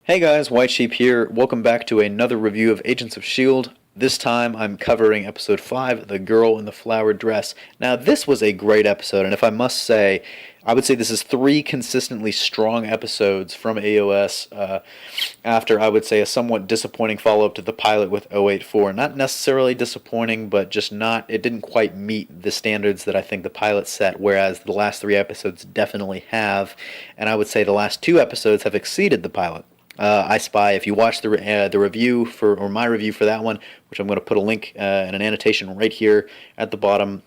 Hey guys, White Sheep here. Welcome back to another review of Agents of S.H.I.E.L.D. This time I'm covering episode 5, The Girl in the Flower Dress. Now this was a great episode, and if I must say, I would say this is 3 consistently strong episodes from AOS after, I would say, a somewhat disappointing follow-up to the pilot with 084. Not necessarily disappointing, but just not, it didn't quite meet the standards that I think the pilot set, whereas the last 3 episodes definitely have, and I would say the last 2 episodes have exceeded the pilot. I Spy. If you watch the review for or my review for that one, which I'm going to put a link and an annotation right here at the bottom,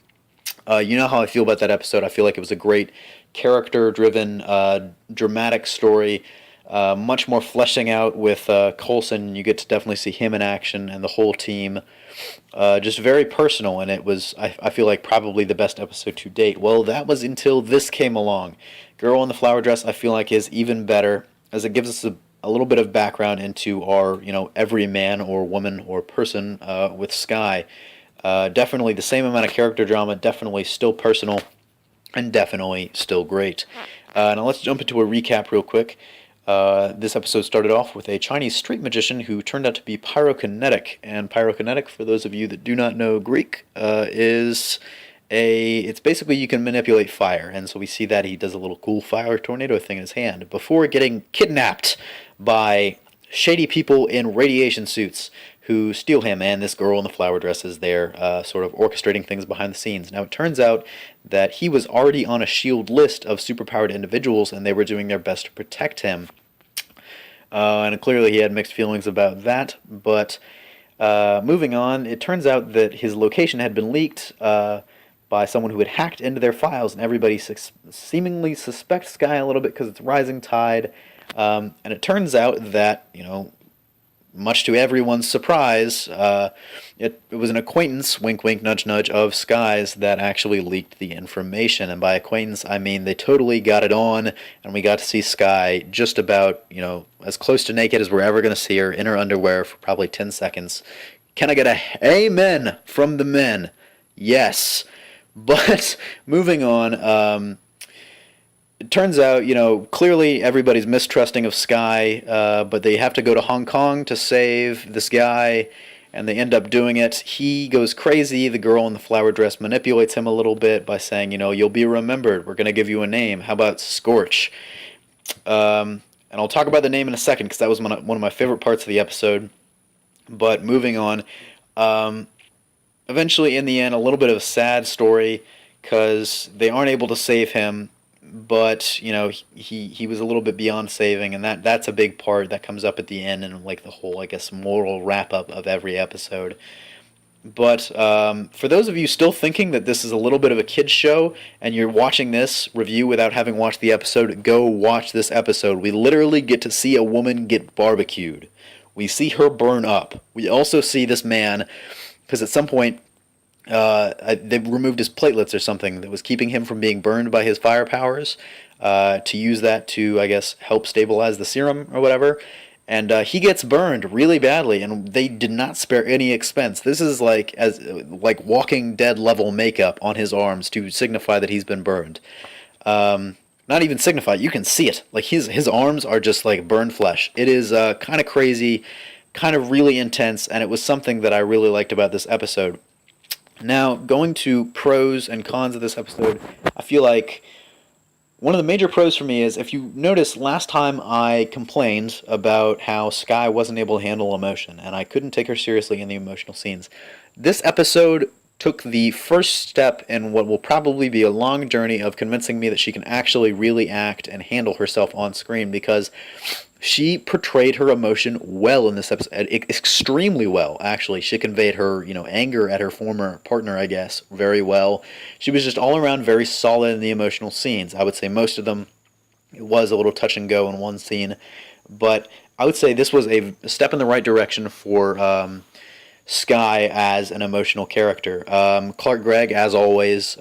you know how I feel about that episode. I feel like it was a great character-driven, dramatic story. Much more fleshing out with Coulson. You get to definitely see him in action and the whole team. Just very personal, and it was, I feel like, probably the best episode to date. Well, that was until this came along. Girl in the Flower Dress, I feel like, is even better, as it gives us a little bit of background into our, every man or woman or person with S.H.I.E.L.D. Definitely the same amount of character drama, definitely still personal, and definitely still great. Now let's jump into a recap real quick. This episode started off with a Chinese street magician who turned out to be pyrokinetic, and pyrokinetic, for those of you that do not know Greek, it's basically you can manipulate fire, and so we see that he does a little cool fire tornado thing in his hand before getting kidnapped by shady people in radiation suits who steal him, and this girl in the flower dress is there sort of orchestrating things behind the scenes. Now it turns out that he was already on a S.H.I.E.L.D. list of superpowered individuals, and they were doing their best to protect him. And clearly he had mixed feelings about that, but moving on, it turns out that his location had been leaked by someone who had hacked into their files, and everybody seemingly suspects S.H.I.E.L.D. a little bit because it's rising tide. And it turns out that, much to everyone's surprise, it was an acquaintance, wink wink, nudge nudge, of S.H.I.E.L.D.'s that actually leaked the information. And by acquaintance, I mean they totally got it on, and we got to see S.H.I.E.L.D. just about, as close to naked as we're ever going to see her, in her underwear for probably 10 seconds. Can I get a amen from the men? Yes. But moving on, it turns out, clearly everybody's mistrusting of S.H.I.E.L.D., but they have to go to Hong Kong to save this guy, and they end up doing it. He goes crazy. The girl in the flower dress manipulates him a little bit by saying, you'll be remembered. We're going to give you a name. How about Scorch? And I'll talk about the name in a second because that was one of my favorite parts of the episode. But moving on, eventually, in the end, a little bit of a sad story because they aren't able to save him, but he was a little bit beyond saving, and that's a big part that comes up at the end and like the whole, I guess, moral wrap up of every episode. But for those of you still thinking that this is a little bit of a kids show and you're watching this review without having watched the episode, go watch this episode. We literally get to see a woman get barbecued. We see her burn up. We also see this man, because at some point they removed his platelets or something that was keeping him from being burned by his fire powers, to use that to, I guess, help stabilize the serum or whatever. And he gets burned really badly, and they did not spare any expense. This is like Walking Dead level makeup on his arms to signify that he's been burned. Not even signify, you can see it. Like his arms are just like burned flesh. It is kind of crazy, kind of really intense, and it was something that I really liked about this episode. Now, going to pros and cons of this episode, I feel like one of the major pros for me is, if you notice, last time I complained about how S.H.I.E.L.D. wasn't able to handle emotion, and I couldn't take her seriously in the emotional scenes. This episode took the first step in what will probably be a long journey of convincing me that she can actually really act and handle herself on screen, because she portrayed her emotion well in this episode, extremely well, actually. She conveyed her, anger at her former partner, I guess, very well. She was just all around very solid in the emotional scenes. I would say most of them, it was a little touch and go in one scene, but I would say this was a step in the right direction for S.H.I.E.L.D. as an emotional character. Clark Gregg, as always,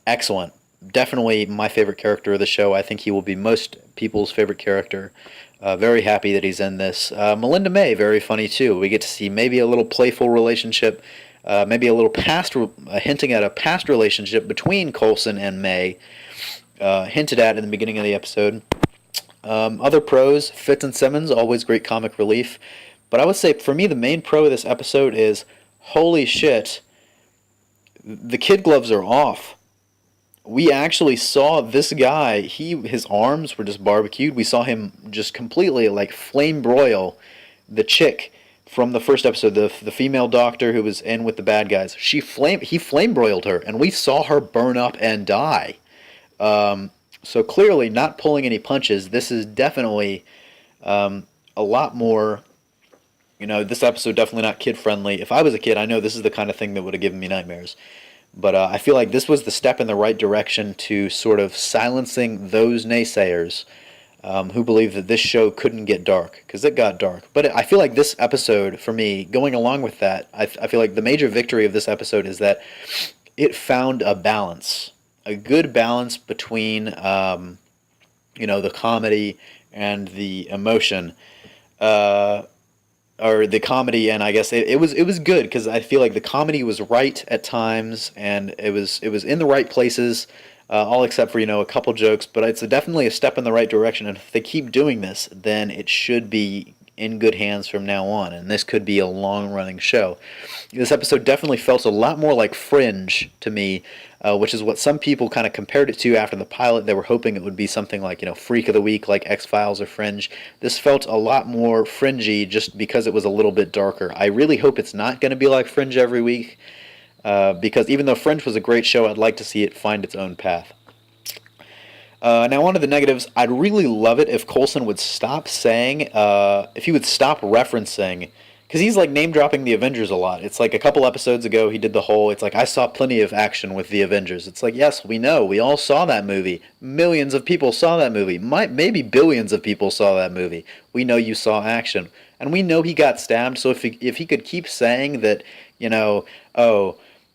excellent. Definitely my favorite character of the show. I think he will be most people's favorite character. Very happy that he's in this. Melinda May, very funny too. We get to see maybe a little playful relationship, maybe a little hinting at a past relationship between Coulson and May, hinted at in the beginning of the episode. Other pros, Fitz and Simmons, always great comic relief. But I would say for me, the main pro of this episode is holy shit, the kid gloves are off. We actually saw this guy, his arms were just barbecued. We saw him just completely like flame broil the chick from the first episode, the female doctor who was in with the bad guys. He flame broiled her, and we saw her burn up and die. So clearly, not pulling any punches. This is definitely a lot more. This episode definitely not kid friendly. If I was a kid, I know this is the kind of thing that would have given me nightmares. But I feel like this was the step in the right direction to sort of silencing those naysayers who believe that this show couldn't get dark, because it got dark. But I feel like this episode, for me, going along with that, I feel like the major victory of this episode is that it found a balance, a good balance between, the comedy and the emotion. Or the comedy, and I guess it was good, because I feel like the comedy was right at times, and it was in the right places, all except for a couple jokes. But it's definitely a step in the right direction, and if they keep doing this, then it should be in good hands from now on, and this could be a long running show. This episode definitely felt a lot more like Fringe to me, which is what some people kind of compared it to after the pilot. They were hoping it would be something like, Freak of the Week, like X-Files or Fringe. This felt a lot more fringy just because it was a little bit darker. I really hope it's not going to be like Fringe every week, because even though Fringe was a great show, I'd like to see it find its own path. Now, one of the negatives, I'd really love it if Coulson would stop saying, if he would stop referencing, because he's like name dropping the Avengers a lot. It's like a couple episodes ago he did the whole, it's like, I saw plenty of action with the Avengers. It's like, yes, we know, we all saw that movie. Millions of people saw that movie. Maybe billions of people saw that movie. We know you saw action. And we know he got stabbed, so if he could keep saying that, so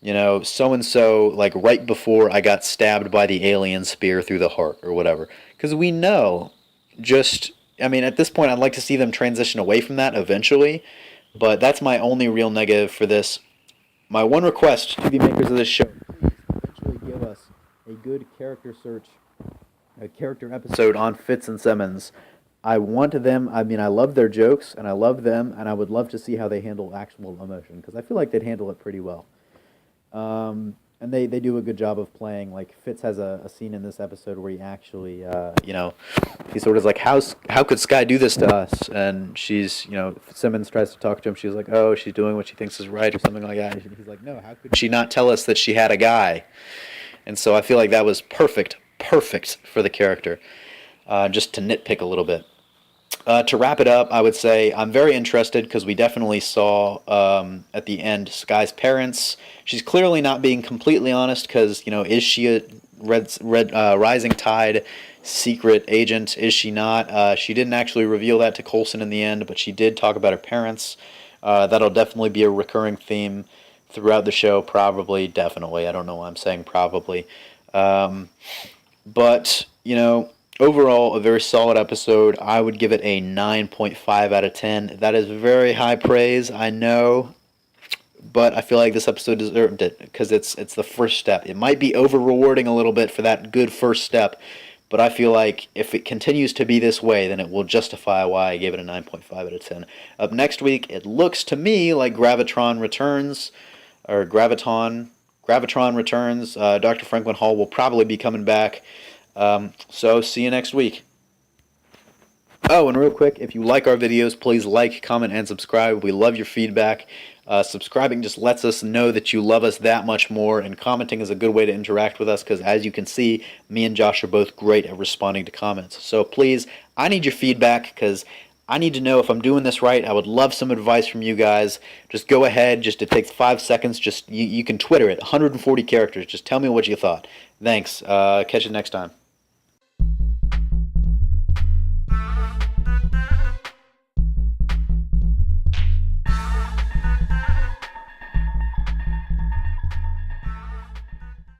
and so, like right before I got stabbed by the alien spear through the heart or whatever. Because we know, at this point, I'd like to see them transition away from that eventually, but that's my only real negative for this. My one request to the makers of this show, please eventually give us a good character search, a character episode on Fitz and Simmons. I want them, I love their jokes, and I love them, and I would love to see how they handle actual emotion, because I feel like they'd handle it pretty well. And they do a good job of playing. Like Fitz has a scene in this episode where he actually, he sort of like, how could Skye do this to us? And she's, Simmons tries to talk to him. She's like, oh, she's doing what she thinks is right or something like that. And he's like, no, how could she not tell us that she had a guy? And so I feel like that was perfect for the character. Just to nitpick a little bit. To wrap it up, I would say I'm very interested because we definitely saw at the end Skye's parents. She's clearly not being completely honest because, is she a Rising Tide secret agent? Is she not? She didn't actually reveal that to Coulson in the end, but she did talk about her parents. That'll definitely be a recurring theme throughout the show, probably, definitely. I don't know why I'm saying probably. But, overall, a very solid episode. I would give it a 9.5 out of 10. That is very high praise, I know, but I feel like this episode deserved it because it's the first step. It might be over-rewarding a little bit for that good first step, but I feel like if it continues to be this way, then it will justify why I gave it a 9.5 out of 10. Up next week, it looks to me like Gravitron returns, or Gravitron returns. Dr. Franklin Hall will probably be coming back. So see you next week. Oh, and real quick, if you like our videos, please like, comment, and subscribe. We love your feedback. Subscribing just lets us know that you love us that much more, and commenting is a good way to interact with us because, as you can see, me and Josh are both great at responding to comments. So please, I need your feedback because I need to know if I'm doing this right. I would love some advice from you guys. Just go ahead. It takes 5 seconds. You can Twitter it. 140 characters. Just tell me what you thought. Thanks. Catch you next time.